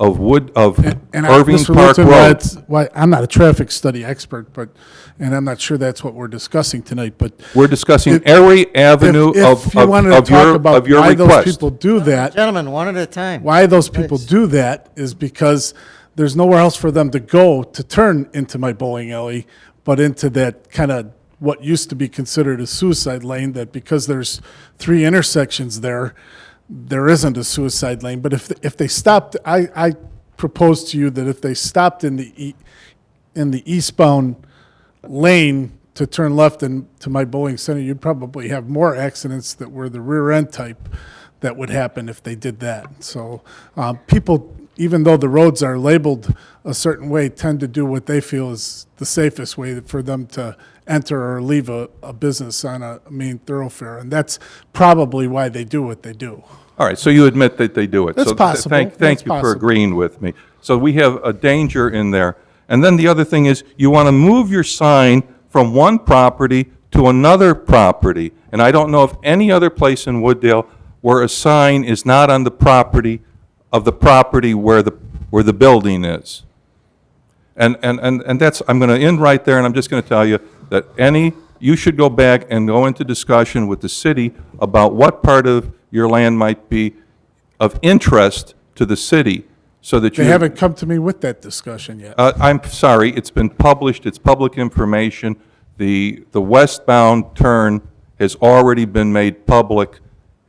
of Irving Mr. Park Luton, Road. why I'm not a traffic study expert, and I'm not sure that's what we're discussing tonight, but. We're discussing every avenue If you wanted to talk about of your why those request. people do that, Gentlemen, one at a time. why those people Please. do that is because there's nowhere else for them to go to turn into my bowling alley, but into that kind of what used to be considered a suicide lane, that because there's 3 intersections there, there isn't a suicide lane. But if they stopped, I propose to you that if they stopped in the eastbound lane to turn left into my bowling center, you'd probably have more accidents that were the rear end type that would happen if they did that. So people, even though the roads are labeled a certain way, tend to do what they feel is the safest way for them to enter or leave a business on a main thoroughfare. And that's probably why they do what they do. All right, so you admit that they do it. That's So possible. Thank That's you for possible. agreeing with me. So we have a danger in there. And then the other thing is, you want to move your sign from one property to another property. And I don't know of any other place in Wooddale where a sign is not on the property of the property where the building is. And that's, I'm going to end right there, and I'm just going to tell you that you should go back and go into discussion with the city about what part of your land might be of interest to the city, so that you... They haven't come to me with that discussion yet. I'm sorry, it's been published, it's public information. The westbound turn has already been made public,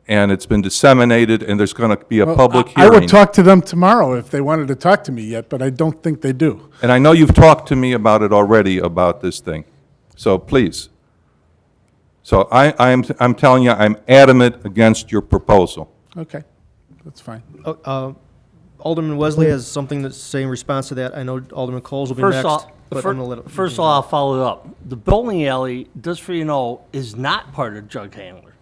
and it's been disseminated, and there's going to be a public I hearing. would talk to them tomorrow if they wanted to talk to me yet, but I don't think they do. And I know you've talked to me about it already, about this thing. So please. So I'm telling you, I'm adamant against your proposal. Okay, that's fine. Alderman Wesley has something to say in response to that. I know Alderman Coles will be next. but I'm gonna let it- First of all, I'll follow it up. The bowling alley, just for you know, is not part of Jug Handler.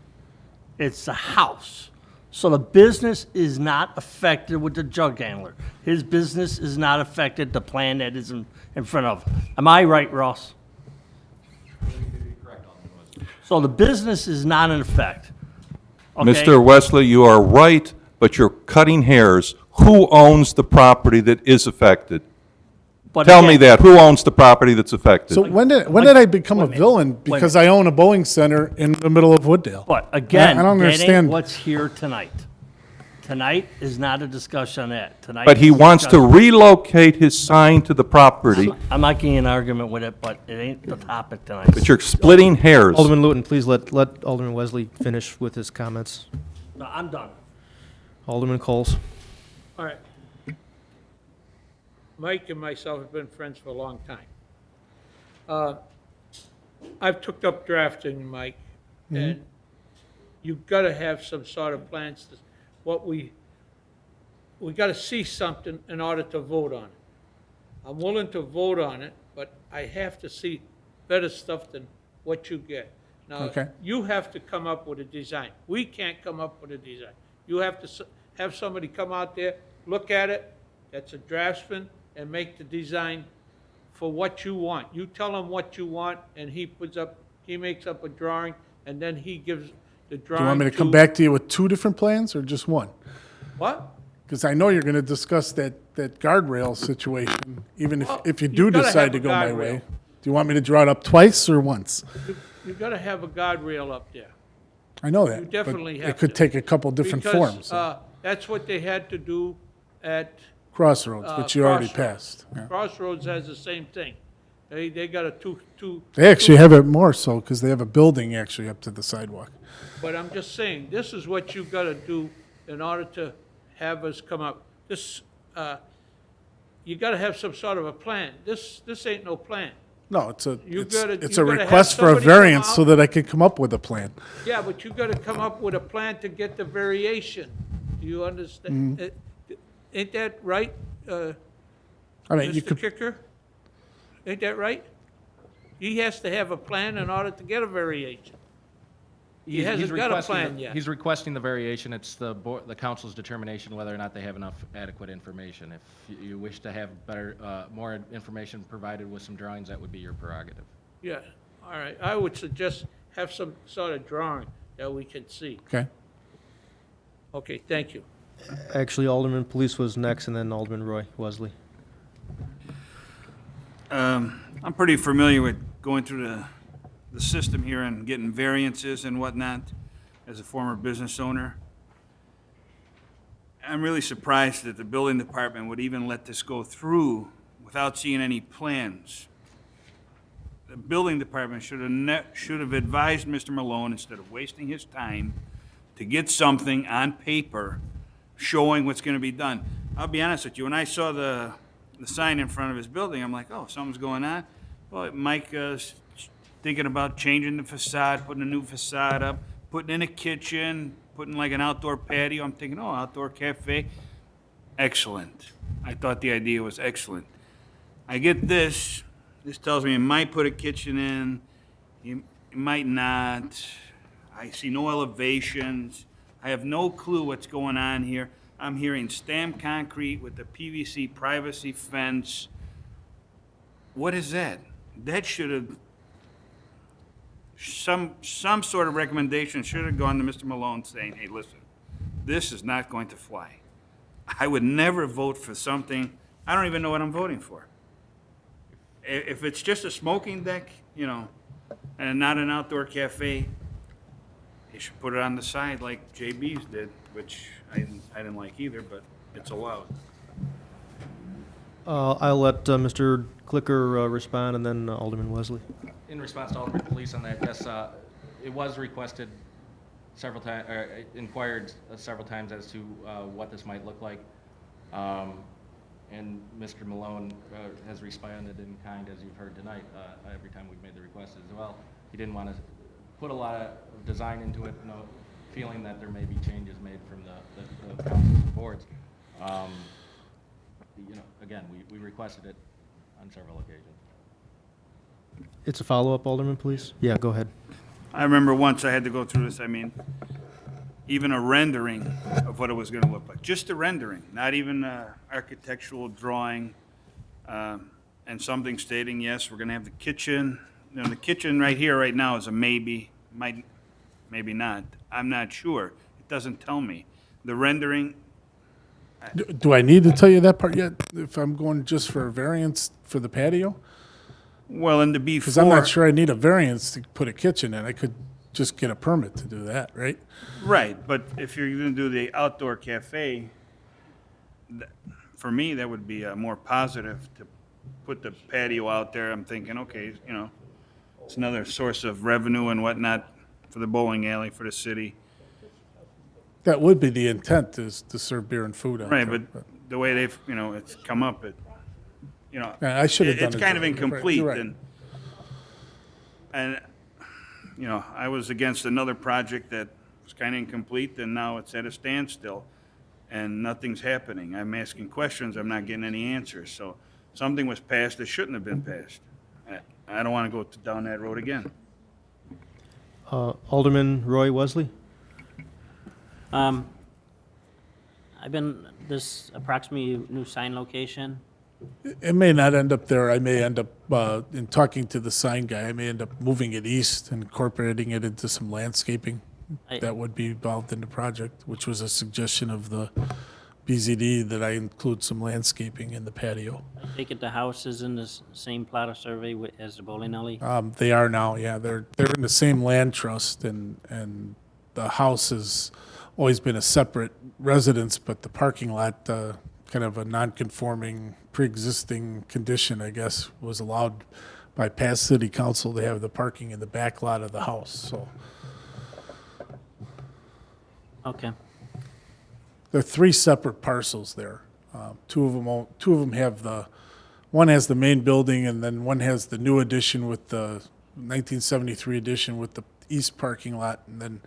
It's the house. So the business is not affected with the Jug Handler. His business is not affected, the plan that is in front of. Am I right, Ross? So the business is not in effect. Okay? Mr. Wesley, you are right, but you're cutting hairs. Who owns the property that is affected? But Tell me again- that. Who owns the property that's affected? So when did I become a villain? Because I own a bowling center in the middle of Wooddale. But again, I don't that ain't understand. what's here tonight. Tonight is not a discussion on that. Tonight But he is wants to discussion- relocate his sign to the property, I'm not getting in an argument with it, but it ain't the topic tonight. but you're splitting hairs. Alderman Luton, please let Alderman Wesley finish with his comments. No, I'm done. Alderman Coles. All right. Mike and myself have been friends for a long time. I've took up drafting, Mike, and you've got to have some sort of plans. We got to see something in order to vote on it. I'm willing to vote on it, but I have to see better stuff than what you get. Now, Okay. you have to come up with a design. We can't come up with a design. You have to have somebody come out there, look at it, that's a draftsman, and make the design for what you want. You tell him what you want, and he makes up a drawing, and then he gives the Do drawing you want me to come back to you with 2 different plans or just one? What? Because I know you're going to discuss that guardrail situation, even Well, if you you've do gotta decide have to a go my guardrail. way. Do you want me to draw it up twice or once? You've got to have a guardrail up there. I know that. You definitely but have it could to. take a couple different Because, forms. that's what they had to do at Crossroads, which you already Crossroads. passed. Yeah. Crossroads has the same thing. They got a two. They actually have it more so because they have a building actually up to the sidewalk. But I'm just saying, this is what you've got to do in order to have us come up. You got to have some sort of a plan. This ain't no plan. No, it's a You it's, gotta- it's you a gotta have request for a somebody come variance so out. that I can come up with a plan. Yeah, but you got to come up with a plan to get the variation. Do you understand? Ain't that right, I mean, you Mr. could, Kicker? Ain't that right? He has to have a plan in order to get a variation. He hasn't got a requesting plan yet. He's requesting the variation. It's the council's determination whether or not they have enough adequate information. If you wish to have better, more information provided with some drawings, that would be your prerogative. Yeah, all right. I would suggest have some sort of drawing that we can see. okay. Okay, thank you. Actually, Alderman Police was next, and then Alderman Roy Wesley. I'm pretty familiar with going through the system here and getting variances and whatnot as a former business owner. I'm really surprised that the building department would even let this go through without seeing any plans. The building department should have advised Mr. Malone, instead of wasting his time, to get something on paper showing what's gonna be done. I'll be honest with you, when I saw the sign in front of his building, I'm like, oh, something's going on. Well, Mike thinking about changing the facade, putting a new facade up, putting in a kitchen, putting like an outdoor patio. I'm thinking, oh, outdoor cafe. Excellent. I thought the idea was excellent. I get this. This tells me he might put a kitchen in. He might not. I see no elevations. I have no clue what's going on here. I'm hearing stamped concrete with the PVC privacy fence. What is that? That should have, some sort of recommendation should have gone to Mr. Malone saying, hey, listen, this is not going to fly. I would never vote for something, I don't even know what I'm voting for. If it's just a smoking deck, you know, and not an outdoor cafe, you should put it on the side like JB's did, which I didn't like either, but it's allowed. I'll let Mr. Clicker respond, and then Alderman Wesley. In response to Alderman Police on that, yes, it was requested several times, or inquired several times as to what this might look like. And Mr. Malone has responded in kind, as you've heard tonight, every time we've made the request as well. He didn't want to put a lot of design into it, no, feeling that there may be changes made from the councils and boards. You know, again, we requested it on several occasions. It's a follow-up, Alderman, please? Yeah, go ahead. I remember once I had to go through this, I mean, even a rendering of what it was gonna look like, just a rendering, not even an architectural drawing, and something stating, yes, we're gonna have the kitchen. You know, the kitchen right here, right now is a maybe, maybe not. I'm not sure. It doesn't tell me. The rendering, Do I need to tell you that part yet? If I'm going just for a variance for the patio? well, and to be Because I'm not sure I need a variance to put a kitchen in. I could just get a permit to do that, right? Right, but if you're gonna do the outdoor cafe, for me, that would be more positive to put the patio out there. I'm thinking, okay, you know, it's another source of revenue and whatnot for the bowling alley, for the city. That would be the intent, is to serve beer and food out Right, there. but the way they've, you know, it's come up, you know. Yeah, I should have done It's it kind of differently. incomplete, You're right. and, you know, I was against another project that was kind of incomplete, and now it's at a standstill, and nothing's happening. I'm asking questions, I'm not getting any answers, so something was passed that shouldn't have been passed. I don't want to go down that road again. Alderman Roy Wesley? I've been, this approximately new sign location, It may not end up there. I may end up, in talking to the sign guy, I may end up moving it east and incorporating it into some landscaping that would be involved in the project, which was a suggestion of the BZD, that I include some landscaping in the patio. I take it the house is in the same plot of survey as the bowling alley? They are now, yeah. They're in the same land trust, and the house has always been a separate residence, but the parking lot, kind of a non-conforming, pre-existing condition, I guess, was allowed by past city council to have the parking in the back lot of the house, so. Okay. There are three separate parcels there. Two of them have one has the main building, and then one has the new addition with the 1973 addition with the east parking lot, and then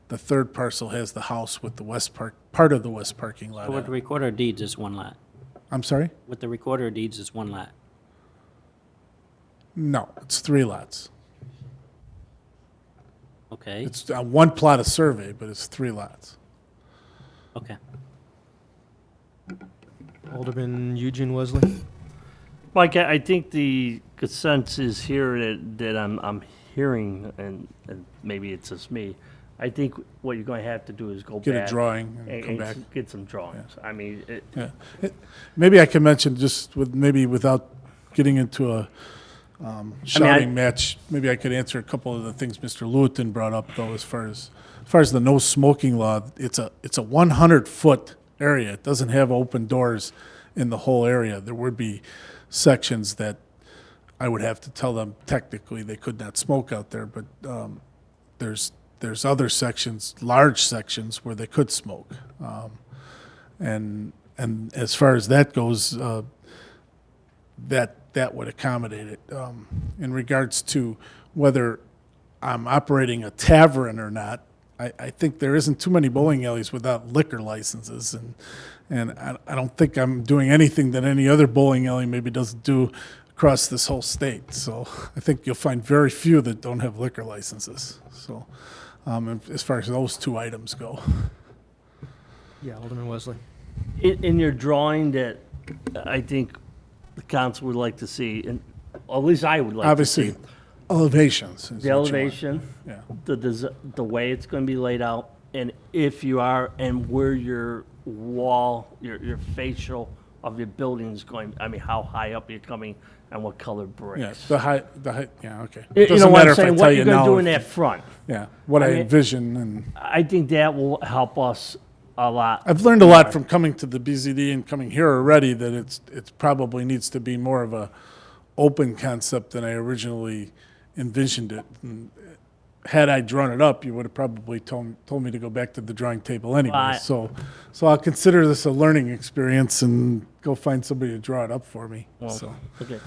the third parcel has the house with the west part of the west parking lot. So with the recorder of deeds, it's one lot. I'm sorry? With the recorder of deeds, it's one lot. No, it's three lots. Okay, It's one plot of survey, but it's three lots. okay. Alderman Eugene Wesley? Mike, I think the consensus here that I'm hearing, and maybe it's just me, I think what you're going to have to do is go back. Get a drawing and come back. Get some drawings. I mean, Yeah. Maybe I can mention, just with, maybe without getting into a shouting match, maybe I could answer a couple of the things Mr. Lewitton brought up, though, as far as the no smoking law. It's a 100-foot area. It doesn't have open doors in the whole area. There would be sections that I would have to tell them technically they could not smoke out there, but there's other sections, large sections, where they could smoke. And as far as that goes, that would accommodate it. In regards to whether I'm operating a tavern or not, I think there isn't too many bowling alleys without liquor licenses, and I don't think I'm doing anything that any other bowling alley maybe doesn't do across this whole state. So I think you'll find very few that don't have liquor licenses. So as far as those two items go. Yeah, Alderman Wesley. in your drawing that I think the council would like to see, and or at least I would like to see. Obviously, elevations. is The what you want. elevation, Yeah. the way it's going to be laid out, and if you are, and where your wall, your facial of your building is going, I mean, how high up you're coming and what color bricks. Yeah, the height, yeah, okay. You Doesn't know what matter I'm if I saying, tell what you you're going to now do in if- that front. Yeah, what I mean- envision, and I think that will help us a lot. I've learned a lot from coming to the BZD and coming here already, that it's probably needs to be more of a open concept than I originally envisioned it. And had I drawn it up, you would have probably told me to go back to the drawing table anyway. Right. So I'll consider this a learning experience and go find somebody to draw it up for me. So Okay.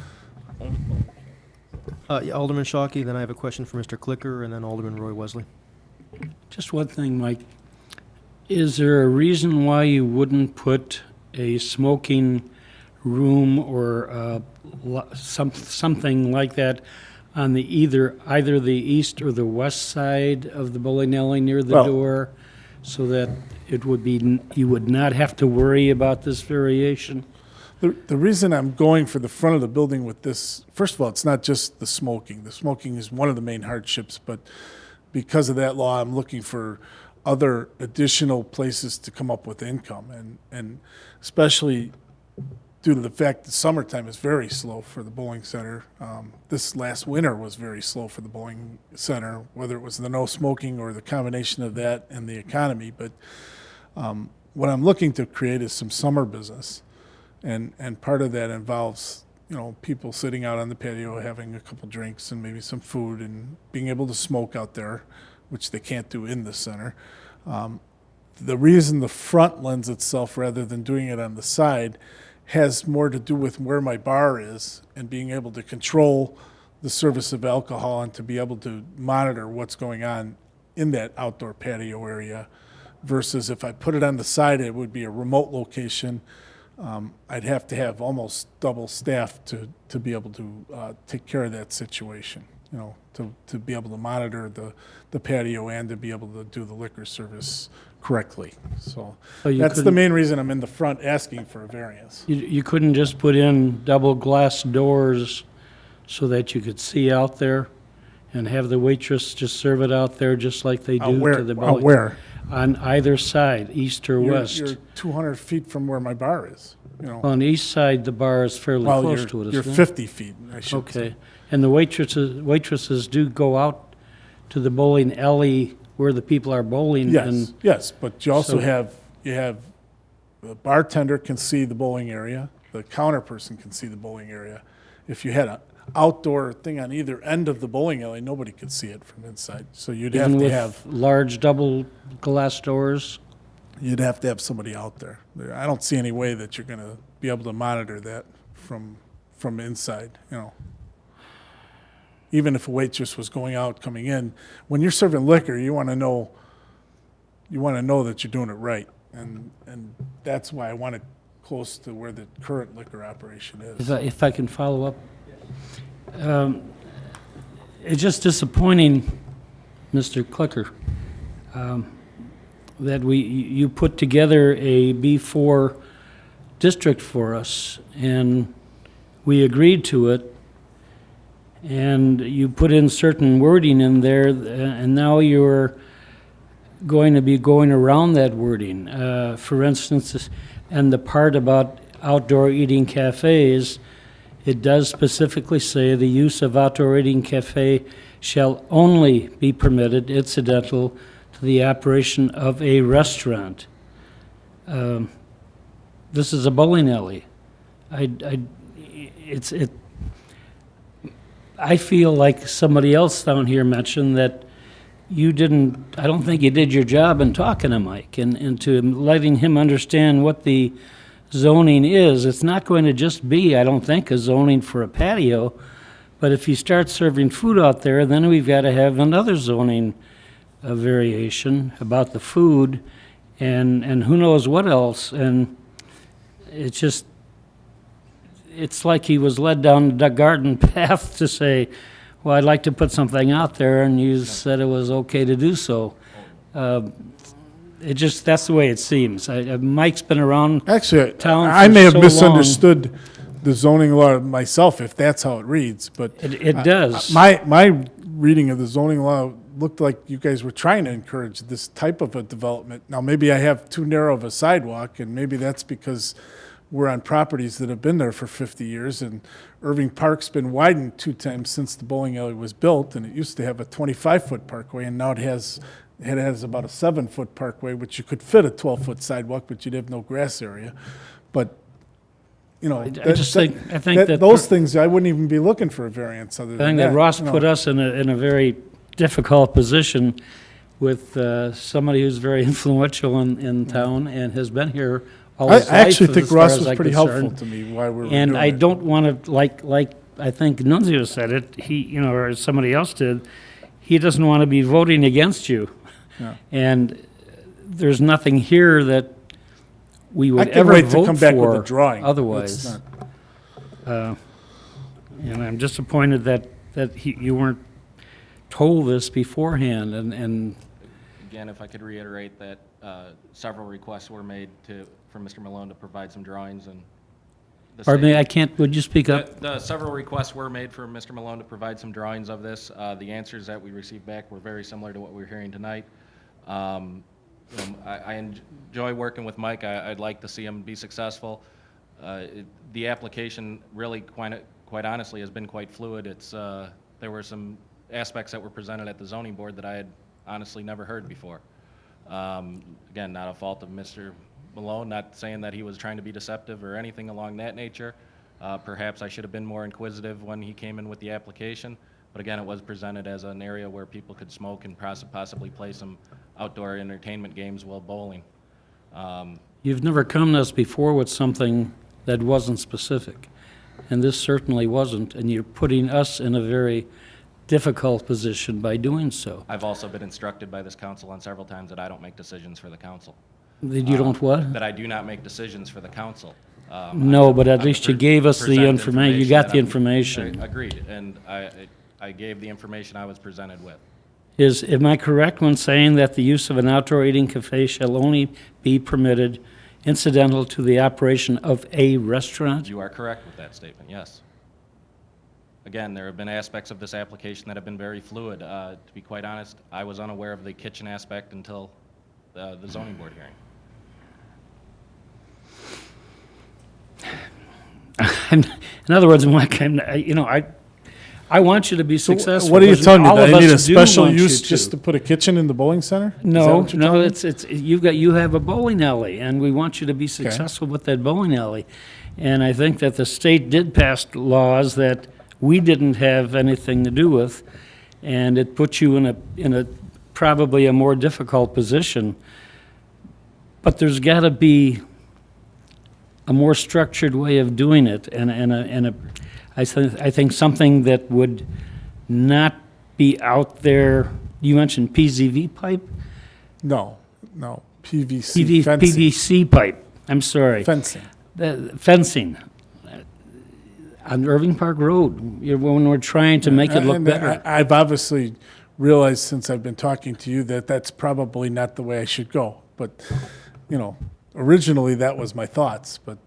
Yeah, Alderman Shockey, then I have a question for Mr. Clicker, and then Alderman Roy Wesley. Just one thing, Mike. Is there a reason why you wouldn't put a smoking room or something like that on the either the east or the west side of the bowling alley near the Well- door, so that it would be, you would not have to worry about this variation? the reason I'm going for the front of the building with this, first of all, it's not just the smoking. The smoking is one of the main hardships, but because of that law, I'm looking for other additional places to come up with income, and especially due to the fact that summertime is very slow for the bowling center. This last winter was very slow for the bowling center, whether it was the no smoking or the combination of that and the economy. But what I'm looking to create is some summer business, and part of that involves, people sitting out on the patio having a couple drinks and maybe some food and being able to smoke out there, which they can't do in the center. The reason the front lends itself rather than doing it on the side has more to do with where my bar is and being able to control the service of alcohol and to be able to monitor what's going on in that outdoor patio area, versus if I put it on the side, it would be a remote location. I'd have to have almost double staff to be able to take care of that situation, to be able to monitor the patio and to be able to do the liquor service correctly. So you that's the couldn't- main reason I'm in the front asking for a variance. You couldn't just put in double glass doors so that you could see out there and have the waitress just serve it out there just like they do to the bowling? Where? On either side, east or west. You're 200 feet from where my bar is, On the east side, the bar is fairly Well, close you're, to it, you're isn't it? 50 feet, I should say. Okay, and the waitresses do go out to the bowling alley where the people are bowling. Yes, yes, but you also So- have, the bartender can see the bowling area, the counter person can see the bowling area. If you had an outdoor thing on either end of the bowling alley, nobody could see it from inside. So you'd have Even to with have, large double glass doors. somebody out there. I don't see any way that you're gonna be able to monitor that from inside, Even if a waitress was going out, coming in, when you're serving liquor, you wanna know that you're doing it right. And that's why I want it close to where the current liquor operation is. If I can follow up. It's just disappointing, Mr. Clicker, that you put together a B4 district for us, and we agreed to it, and you put in certain wording in there, and now you're going to be going around that wording. For instance, and the part about outdoor eating cafes, it does specifically say the use of outdoor eating cafe shall only be permitted incidental to the operation of a restaurant. This is a bowling alley. I feel like somebody else down here mentioned that you didn't, I don't think you did your job in talking to Mike and to letting him understand what the zoning is. It's not going to just be, I don't think, a zoning for a patio, but if you start serving food out there, then we've got to have another zoning variation about the food and who knows what else. And it's just, it's like he was led down the garden path to say, well, I'd like to put something out there, and you said it was okay to do so. It just, that's the way it seems. Mike's been around Actually, town I for may have so misunderstood the zoning law myself, if that's how it reads, but. It does. My reading of the zoning law looked like you guys were trying to encourage this type of a development. Now, maybe I have too narrow of a sidewalk, and maybe that's because we're on properties that have been there for 50 years, and Irving Park's been widened 2 times since the bowling alley was built, and it used to have a 25-foot parkway, and now it has about a 7-foot parkway, which you could fit a 12-foot sidewalk, but you'd have no grass area. But, you know, I think that those things, I wouldn't even be looking for a variance other I than think that. that Ross you know. put us in a very difficult position with somebody who's very influential in town and has been here all I his life. actually think as far Ross as was I'm pretty concerned. helpful to me while we were doing And I it. don't want to, like I think Nunzio said it, he, you know, or somebody else did, he doesn't want to be voting against you. Yeah. And there's nothing here that we I would can ever wait to vote come back with for a drawing. otherwise. It's not- And I'm disappointed that you weren't told this beforehand, and Again, if I could reiterate that several requests were made from Mr. Malone to provide some drawings and the pardon me, state- I can't, would you speak up? The several requests were made for Mr. Malone to provide some drawings of this. The answers that we received back were very similar to what we're hearing tonight. I enjoy working with Mike. I'd like to see him be successful. The application really, quite honestly, has been quite fluid. There were some aspects that were presented at the zoning board that I had honestly never heard before. Again, not a fault of Mr. Malone, not saying that he was trying to be deceptive or anything along that nature. Perhaps I should have been more inquisitive when he came in with the application, but again, it was presented as an area where people could smoke and possibly play some outdoor entertainment games while bowling. You've never come to us before with something that wasn't specific, and this certainly wasn't, and you're putting us in a very difficult position by doing so. I've also been instructed by this council on several times that I don't make decisions for the council. That you don't what? That I do not make decisions for the council. No, but at I'm least you pre- gave us the present information, you got that the I'm- information. Agreed, and I gave the information I was presented with. Am I correct when saying that the use of an outdoor eating cafe shall only be permitted incidental to the operation of a restaurant? You are correct with that statement, yes. Again, there have been aspects of this application that have been very fluid. To be quite honest, I was unaware of the kitchen aspect until the zoning board hearing. In other words, Mike, I want you to be successful. What are you because telling me? all That of I need a us do special want you use just to put a kitchen in the bowling center? Is that No, what you're no, telling me? it's you have a bowling alley, and we want you to be successful with that bowling alley. And I think that the state did pass laws that we didn't have anything to do with, and it puts you in a probably a more difficult position. But there's got to be a more structured way of doing it, I think something that would not be out there. You mentioned PVC pipe? No, PVC fencing. PVC pipe, I'm sorry. Fencing. Fencing on Irving Park Road, when we're trying to make it look And better. I've obviously realized since I've been talking to you that that's probably not the way I should go. But, originally that was my thoughts. But,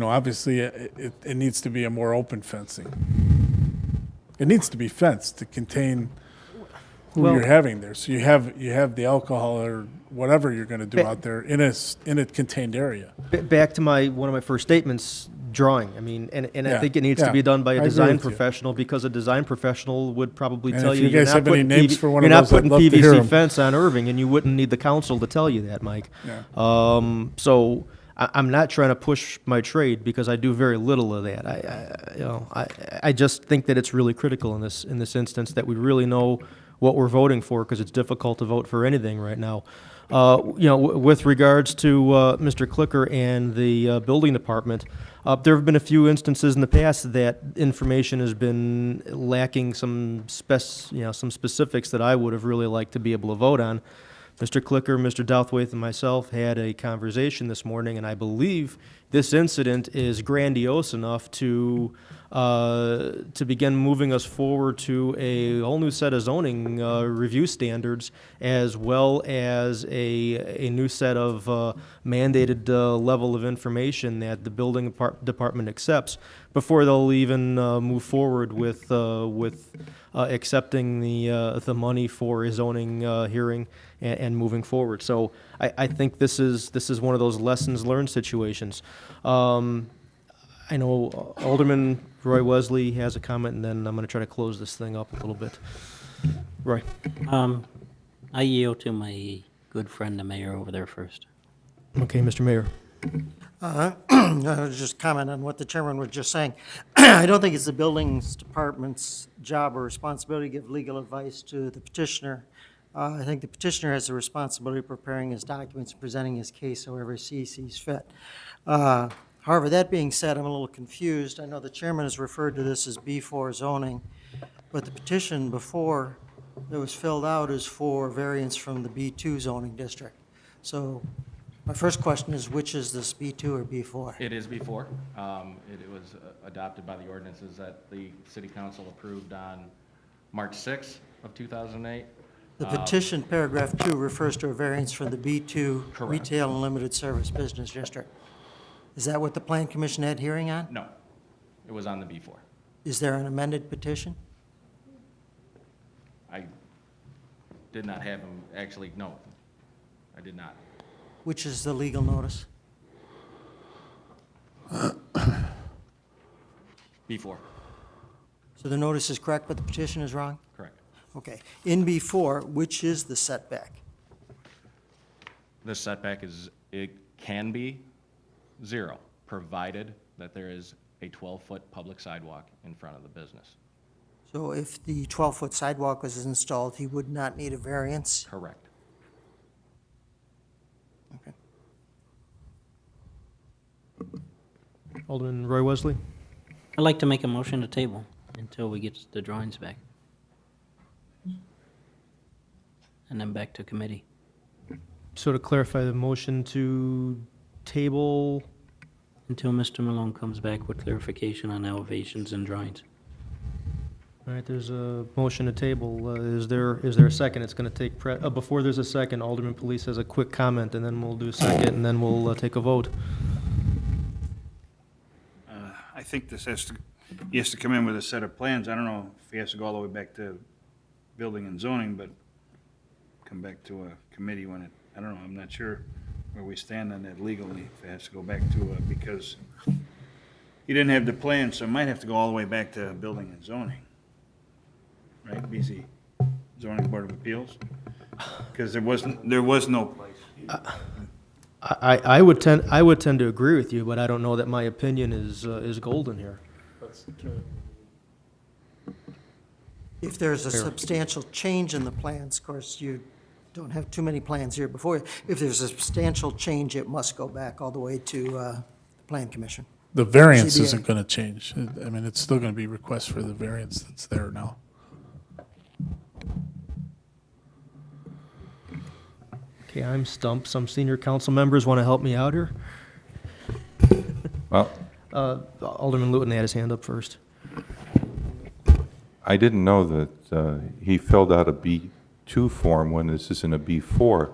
obviously it needs to be a more open fencing. It needs to be fenced to contain who Well- you're having there. So you have the alcohol or whatever you're going to do out there in a contained area. Back to one of my first statements, drawing. I mean, and I Yeah, think it needs to yeah. be done by I a agree design with you. professional, because a design professional would probably And tell if you you you're guys not have any putting names for one you're of not those, I'd putting love to hear 'em. PVC fence on Irving, and you wouldn't need the council to tell you that, Mike. Yeah. So I'm not trying to push my trade, because I do very little of that. I just think that it's really critical in this instance that we really know what we're voting for, because it's difficult to vote for anything right now. With regards to Mr. Clicker and the building department, there have been a few instances in the past that information has been lacking some specifics that I would have really liked to be able to vote on. Mr. Clicker, Mr. Douthwaite, and myself had a conversation this morning, and I believe this incident is grandiose enough to begin moving us forward to a whole new set of zoning review standards, as well as a new set of mandated level of information that the building department accepts before they'll even move forward with accepting the money for a zoning hearing and moving forward. So I think this is one of those lessons learned situations. I know Alderman Roy Wesley has a comment, and then I'm going to try to close this thing up a little bit. Roy. I yield to my good friend, the mayor over there first. Okay, Mr. Mayor. Just comment on what the chairman was just saying. I don't think it's the buildings department's job or responsibility to give legal advice to the petitioner. I think the petitioner has the responsibility of preparing his documents and presenting his case however he sees fit. However, that being said, I'm a little confused. I know the chairman has referred to this as B4 zoning, but the petition before that was filled out is for variance from the B2 zoning district. So my first question is, which is this, B2 or B4? It is before. It was adopted by the ordinances that the city council approved on March 6th of 2008. The petition, paragraph 2, refers to a variance from the B2 Correct. retail and limited service business district. Is that what the plan commission had hearing on? No, it was on the B4. Is there an amended petition? I did not have him, actually, no, I did not. Which is the legal notice? B4, So the notice is correct, but the petition is wrong? correct. Okay. In B4, which is the setback? The setback it can be 0, provided that there is a 12-foot public sidewalk in front of the business. So if the 12-foot sidewalk was installed, he would not need a variance? Correct. Okay. Alderman Roy Wesley. I'd like to make a motion to table until we get the drawings back. And then back to committee. So to clarify the motion to table, Until Mr. Malone comes back with clarification on elevations and drawings. all right, there's a motion to table. Is there a second? It's going to take, before there's a second, Alderman Police has a quick comment, and then we'll do a second, and then we'll take a vote. I think he has to come in with a set of plans. I don't know if he has to go all the way back to building and zoning, but come back to a committee when I don't know, I'm not sure where we stand on that legally, if it has to go back to, because he didn't have the plan, so it might have to go all the way back to building and zoning. Right, BZ, Zoning Board of Appeals? Because there was no place. I would tend to agree with you, but I don't know that my opinion is golden here. If there's a substantial change in the plans, of course, you don't have too many plans here before you. If there's a substantial change, it must go back all the way to the Plan Commission. The variance CBA. isn't going to change. I mean, it's still going to be requests for the variance that's there now. Okay, I'm stumped. Some senior council members want to help me out here. Well, Alderman Luton had his hand up first. I didn't know that he filled out a B2 form when this is in a B4.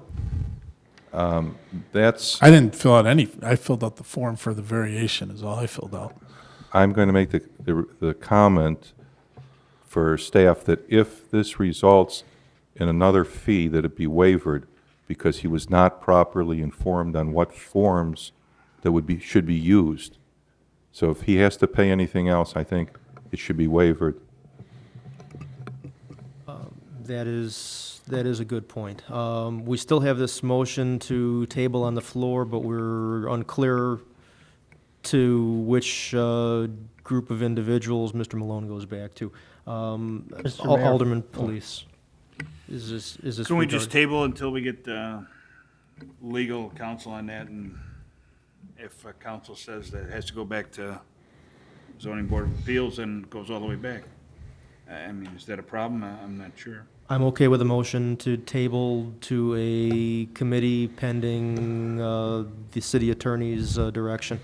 That's, I didn't fill out any, I filled out the form for the variation is all I filled out. I'm going to make the comment for staff that if this results in another fee that it be waived because he was not properly informed on what forms that should be used. So if he has to pay anything else, I think it should be waived. That is a good point. We still have this motion to table on the floor, but we're unclear to which group of individuals Mr. Malone goes back to. Mayor. Alderman Police. Is this? Can we just regard- table until we get legal counsel on that, and if council says that it has to go back to zoning board of appeals, then it goes all the way back? I mean, is that a problem? I'm not sure. I'm okay with a motion to table to a committee pending the city attorney's direction.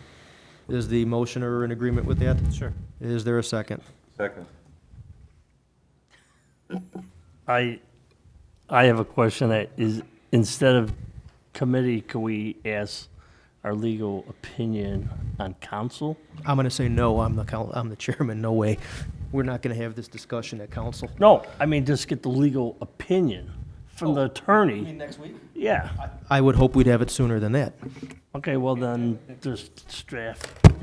Is the motioner in agreement with that? Sure. Is there a second? Second. I have a question that is, instead of committee, can we ask our legal opinion on council? I'm going to say no. I'm the chairman. No way. We're not going to have this discussion at council. No, I mean, just get the legal opinion from the attorney. next week? Yeah. I would hope we'd have it sooner than that. Okay, well then, just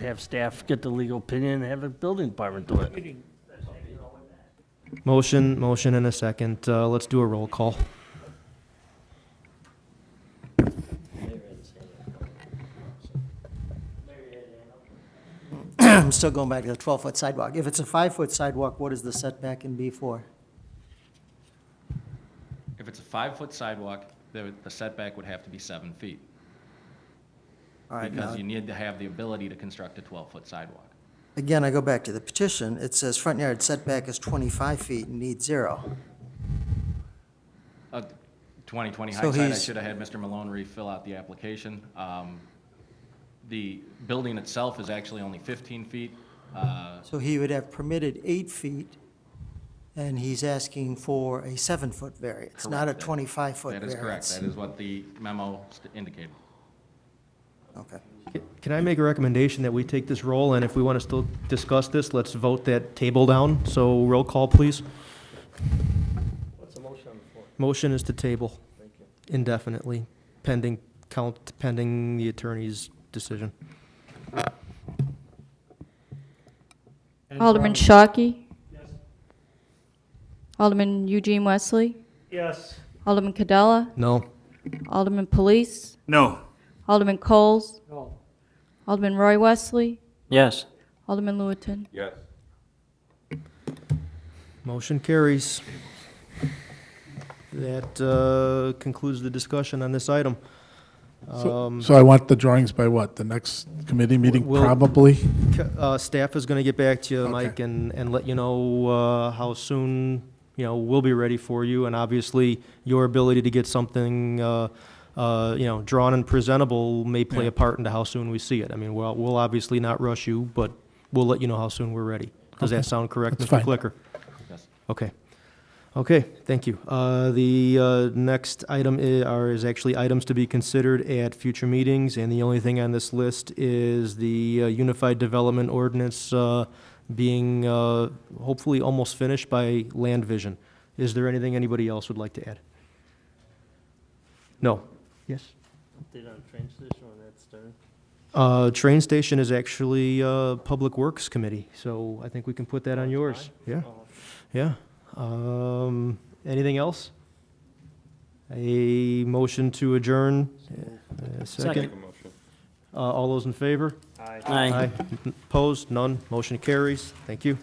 have staff get the legal opinion and have the building department do it. Motion and a second. Let's do a roll call. I'm still going back to the 12-foot sidewalk. If it's a 5-foot sidewalk, what is the setback in B4? If it's a 5-foot sidewalk, the setback would have to be 7 feet. All right, Because now, you need to have the ability to construct a 12-foot sidewalk. again, I go back to the petition. It says front yard setback is 25 feet and needs 0. 20/20 So hindsight, I he's- should have had Mr. Malone refill out the application. The building itself is actually only 15 feet. So he would have permitted 8 feet, and he's asking for a 7-foot variance, not a Correct. 25-foot That variance. is correct. That is what the memo indicated. Okay. Can I make a recommendation that we take this roll, and if we want to still discuss this, let's vote that table down? So roll call, please. What's the motion on the floor? Motion is to table indefinitely, pending the attorney's decision. Alderman Shockey? Alderman Eugene Wesley? Yes. Alderman Cadella? No. Alderman Police? No. Alderman Coles? No. Alderman Roy Wesley? Yes. Alderman Lewitton? Yes. Motion carries. That concludes the discussion on this item. So I want the drawings by what? The next committee meeting, We'll- probably? Staff is going to get back to you, Okay. Mike, and let you know how soon, we'll be ready for you. And obviously, your ability to get something, drawn and presentable may play Yeah. a part into how soon we see it. I mean, we'll obviously not rush you, but we'll let you know how soon we're ready. Does that sound correct, That's Mr. fine. Clicker? Yes. Okay. Okay, thank you. The next item is actually items to be considered at future meetings, and the only thing on this list is the Unified Development Ordinance being hopefully almost finished by Land Vision. Is there anything anybody else would like to add? No? Yes? Update on train station when that's started? Train station is actually Public Works Committee, so I think we can put that on yours. Yeah, yeah. Anything else? A motion to adjourn? Second? All those in favor? Aye. Aye. Opposed? None? Motion carries. Thank you.